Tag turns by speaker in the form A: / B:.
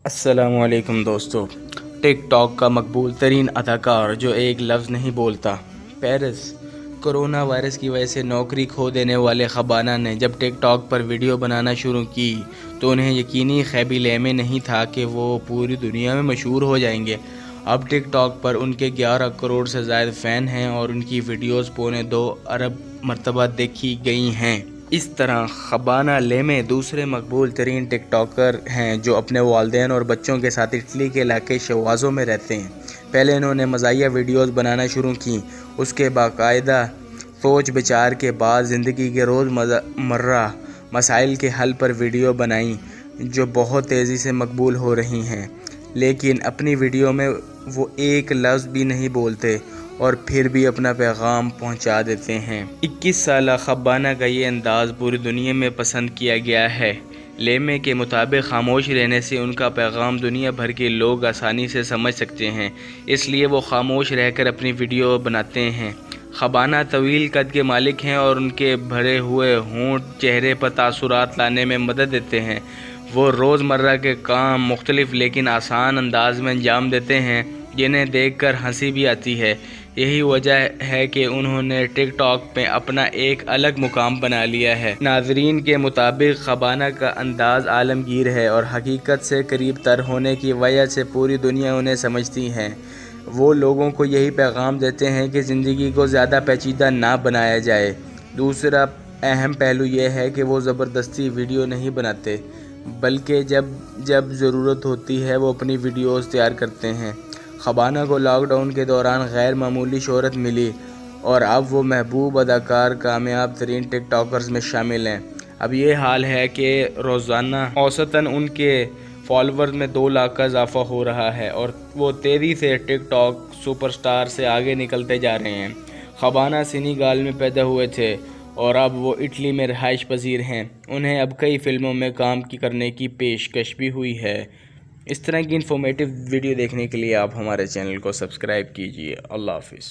A: السلام علیکم دوستو۔ ٹک ٹاک کا مقبول ترین اداکار جو ایک لفظ نہیں بولتا۔ پیرس۔ کرونا وائرس کی وجہ سے نوکری کھو دینے والے خبانہ نے جب ٹک ٹاک پر ویڈیو بنانا شروع کی تو انہیں یقینی خیال میں نہیں تھا کہ وہ پوری دنیا میں مشہور ہو جائیں گے۔ اب ٹک ٹاک پر ان کے 11 کروڑ سے زائد فین ہیں اور ان کی ویڈیوز 2.25 ارب مرتبہ دیکھی گئی ہیں۔ اس طرح خبانہ لیمے دوسرے مقبول ترین ٹک ٹاکر ہیں جو اپنے والدین اور بچوں کے ساتھ اٹلی کے علاقے شوازو میں رہتے ہیں۔ پہلے انہوں نے مزاحیہ ویڈیوز بنانا شروع کیں، اس کے باقاعدہ سوچ بچار کے بعد زندگی کے روز مرہ مسائل کے حل پر ویڈیو بنائیں جو بہت تیزی سے مقبول ہو رہی ہیں۔ لیکن اپنی ویڈیو میں وہ ایک لفظ بھی نہیں بولتے اور پھر بھی اپنا پیغام پہنچا دیتے ہیں۔ 21 سالہ خبانہ کا یہ انداز پوری دنیا میں پسند کیا گیا ہے۔ لیمے کے مطابق خاموش رہنے سے ان کا پیغام دنیا بھر کے لوگ آسانی سے سمجھ سکتے ہیں، اس لیے وہ خاموش رہ کر اپنی ویڈیو بناتے ہیں۔ خبانہ طویل قد کے مالک ہیں اور ان کے بھرے ہوئے ہونٹ چہرے پر تاثرات لانے میں مدد دیتے ہیں۔ وہ روز مرہ کے کام مختلف لیکن آسان انداز میں انجام دیتے ہیں جنہیں دیکھ کر ہنسی بھی آتی ہے۔ یہی وجہ ہے کہ انہوں نے ٹک ٹاک پہ اپنا ایک الگ مقام بنا لیا ہے۔ ناظرین کے مطابق خبانہ کا انداز عالمگیر ہے اور حقیقت سے قریب تر ہونے کی وجہ سے پوری دنیا انہیں سمجھتی ہے۔ وہ لوگوں کو یہی پیغام دیتے ہیں کہ زندگی کو زیادہ پیچیدہ نہ بنایا جائے۔ دوسرا اہم پہلو یہ ہے کہ وہ زبردستی ویڈیو نہیں بناتے، بلکہ جب ضرورت ہوتی ہے وہ اپنی ویڈیوز تیار کرتے ہیں۔ خبانہ کو لاک ڈاؤن کے دوران غیر معمولی شہرت ملی اور اب وہ محبوب اداکار کامیاب ترین ٹک ٹاکرز میں شامل ہیں۔ اب یہ حال ہے کہ روزانہ اوسطاً ان کے فالوورز میں 2 لاکھ کا اضافہ ہو رہا ہے اور وہ تیزی سے ٹک ٹاک سپر سٹار سے آگے نکلتے جا رہے ہیں۔ خبانہ سینیگال میں پیدا ہوئے تھے اور اب وہ اٹلی میں رہائش پذیر ہیں۔ انہیں اب کئی فلموں میں کام کرنے کی پیشکش بھی ہوئی ہے۔ اس طرح کی انفارمیٹیو ویڈیو دیکھنے کے لیے آپ ہمارے چینل کو سبسکرائب کیجیے۔ اللہ حافظ۔